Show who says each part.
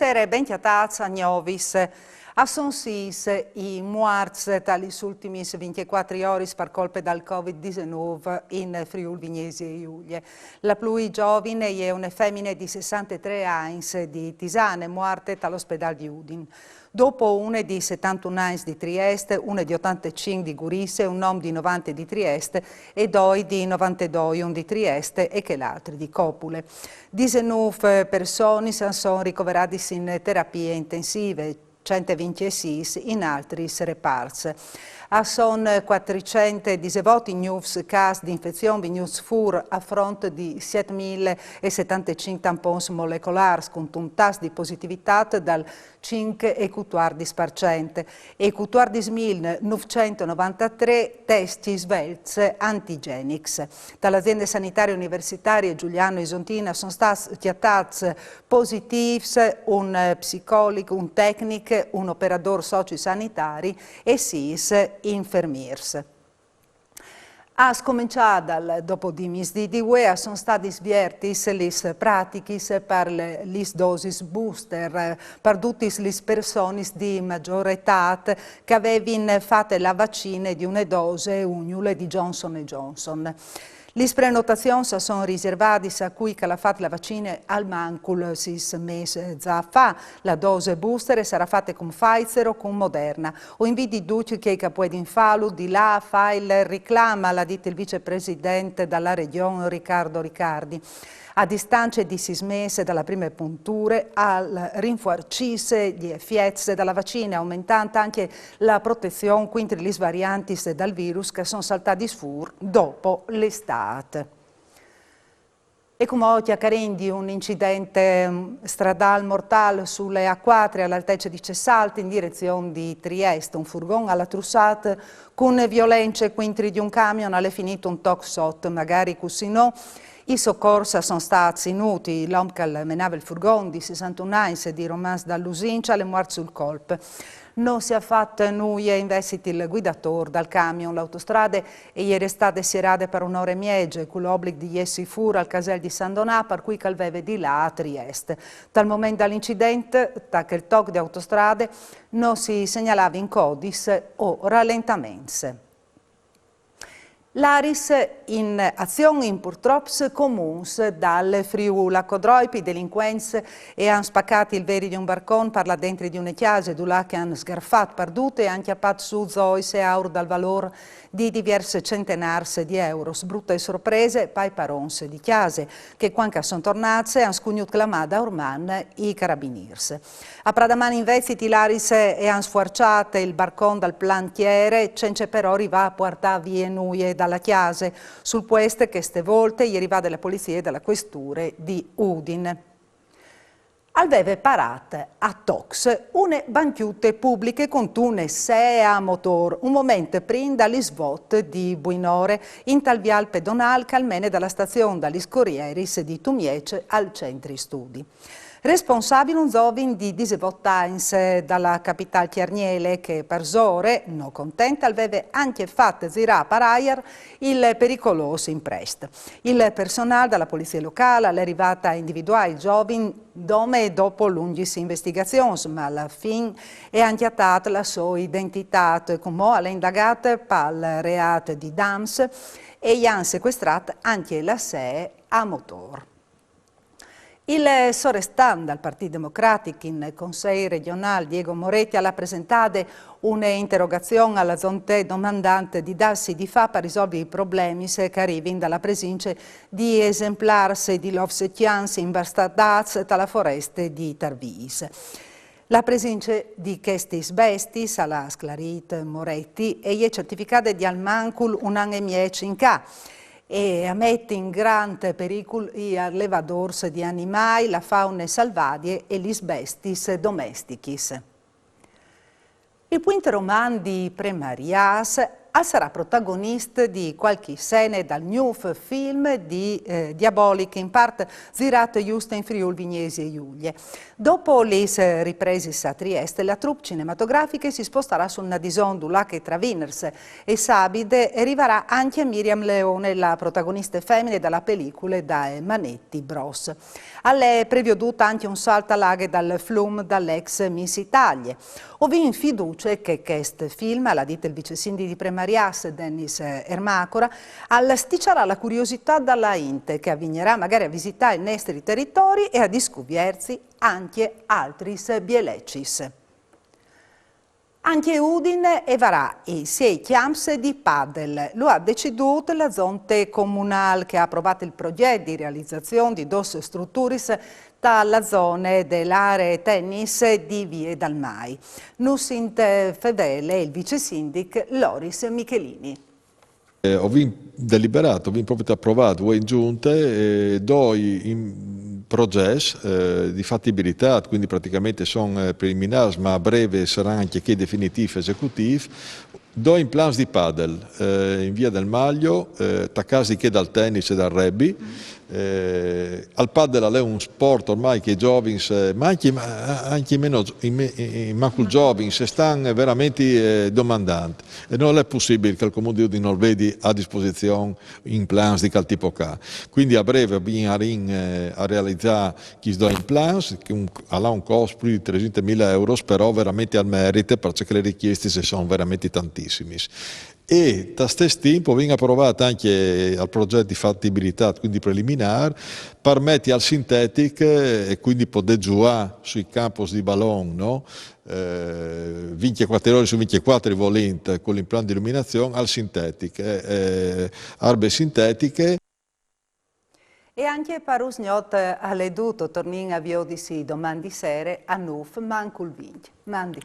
Speaker 1: essere ben chiatazza Gnovis. A Sonsis i muarts tali ultimi 24 ore per colpa del Covid-19 in Friuli Vignesi e Giulia. La più giovane è una femmina di 63 anni di Tisane, morte all'ospedale di Udin. Dopo una di 71 anni di Trieste, una di 85 di Gurisse, un uomo di 90 di Trieste e due di 92, un di Trieste e che l'altro di Copule. 19 persone sono ricoverate in terapie intensive, 126 in altri reparti. Sono 419 nuovi casi di infezione di fur a fronte di 7.075 tampons molecolari con un tasso di positività dal 5,14% e 14.993 test svelti antigenics. Dall'azienda sanitaria universitaria Giuliano Isontina sono stati chiatati positivi un psicologo, un tecnico, un operatore sociosanitari e 6 infermiers. A scominciare dopo di mesi di UE sono stati sviati le pratiche per le dosi booster per tutte le persone di maggiore età che avevano fatto la vaccina di una dose ugnule di Johnson Johnson. Le prenotazioni sono riservate a cui ha fatto la vaccina al mancul 6 mesi fa. La dose booster sarà fatta con Pfizer o con Moderna. O inviti tutti che può infalo di là fa il reclama, l'ha detto il vicepresidente della regione Riccardo Riccardi. A distanza di 6 mesi dalla prima puntura, al rinforcirsi gli effetti della vaccina, aumentando anche la protezione contro le varianti del virus che sono saltati fuori dopo l'estate. E come oggi accarendi un incidente stradale mortale sulle A4 all'altezza di Cessalti in direzione di Trieste. Un furgone alla trussata con violenze contro di un camion alle finito un toc sotto, magari così no. I soccorsi sono stati inutili, l'uomo che menava il furgone di 61 anni di Romans dall'Usincia è morto sul colpo. Non si è fatto nulla, investito il guidatore dal camion, l'autostrada e ieri estate serate per un'ora e mezza, con l'obbligo di essi fuori al casello di San Donà, per cui calveve di là a Trieste. Dal momento dell'incidente, che il tocco di autostrade non si segnalava in codice o rallentamenti. L'Aris in azioni purtroppo comuni dal Friuli a Codroipi, delinquenze e hanno spaccato il veri di un barcone per la dentro di una chiesa, dove che hanno sgarfato perdute e hanno chiappato su zois e euro dal valore di diverse centenarse di euro. Brutte sorprese per parons di chiese che quando sono tornate hanno scugnato la mada orman i carabiniers. A Pradamani invece l'Aris e hanno sforciato il barcone dal plantiere, senza però arrivare a portare via nuie dalla chiesa, sul puesto che ste volte gli arriva della polizia e della questura di Udin. Aveva parato a Tox une banchiute pubbliche con tune 6 a motor, un momento prima dagli svot di Buinore, in tal vial pedonale che almeno dalla stazione dagli Corrieris di Tumiece al centri studi. Responsabile un giovane di 18 anni dalla capitale Chiarniele che per ore, non contenta, aveva anche fatto girare per aria il pericoloso impresto. Il personale della polizia locale è arrivato a individuare il giovane dome e dopo lunghe investigazioni, ma alla fine è anchiatata la sua identità, come è indagata per il reato di DAMS e gli hanno sequestrato anche la SEE a motor. Il sovrastante del Partito Democratico in Consiglio regionale Diego Moretti ha presentato un'interrogazione alla zonte domandante di darsi di fa per risolvere i problemi che arrivano dalla presenza di esemplari di lovsetians imbastardati dalla foresta di Tarvis. La presenza di questi bestis alla sclarita Moretti è certificata di almancul un anno e mezzo in ca e mette in grande pericolo gli allevadors di animali, la fauna salvadia e gli bestis domesticis. Il punto romano di Premarias sarà protagonista di qualche scena dal nuovo film di Diabolic, in parte girato giusto in Friuli Vignesi e Giulie. Dopo le riprese a Trieste, la troupe cinematografica si sposterà su una disondula che tra Wieners e Sabide arriverà anche a Miriam Leone, la protagonista femmina della pellicola da Manetti Bros. Alle preveduta anche un salto all'aghe dal flum dall'ex Miss Italia. Ho in fiducia che questo film, l'ha detto il vice sindaco di Premarias, Dennis Ermacora, sticcerà la curiosità dalla Inte, che avvignerà magari a visitare i nostri territori e a scoprirsi anche altri bieleccis. Anche Udine varrà i 6 camps di padel. Lo ha deciduto la Zonte Comunale, che ha approvato il progetto di realizzazione di 2 strutture dalla zona dell'area tennis di Vie Dalmai. Nusint fedele il vice sindaco Loris Michelini.
Speaker 2: Ho deliberato, ho proprio approvato in giunta due progetti di fattibilità, quindi praticamente sono preliminari, ma a breve saranno anche che definitivi esecutivi. Due plans di padel in Via del Maglio, taccasi che dal tennis e dal rugby. Al padel è un sport ormai che i giovani, ma anche meno i giovani, stanno veramente domandanti, e non è possibile che il Comune di Norvedi a disposizione in plans di quel tipo qua. Quindi a breve bisogna a realizzare questi due plans, che ha un costo più di 300.000 euro, però veramente al merito, perché le richieste sono veramente tantissime. E da stesso tempo viene approvato anche al progetto di fattibilità, quindi preliminare, permette al sintetic e quindi poter giocare sui campos di ballon, no? 24 ore su 24 volente con l'impianto di illuminazione al sintetic, arbe sintetiche.
Speaker 1: E anche per Usgnot alle dovuto tornare a Viodisi domani sera a Nuf, mancul vinc. Mandi.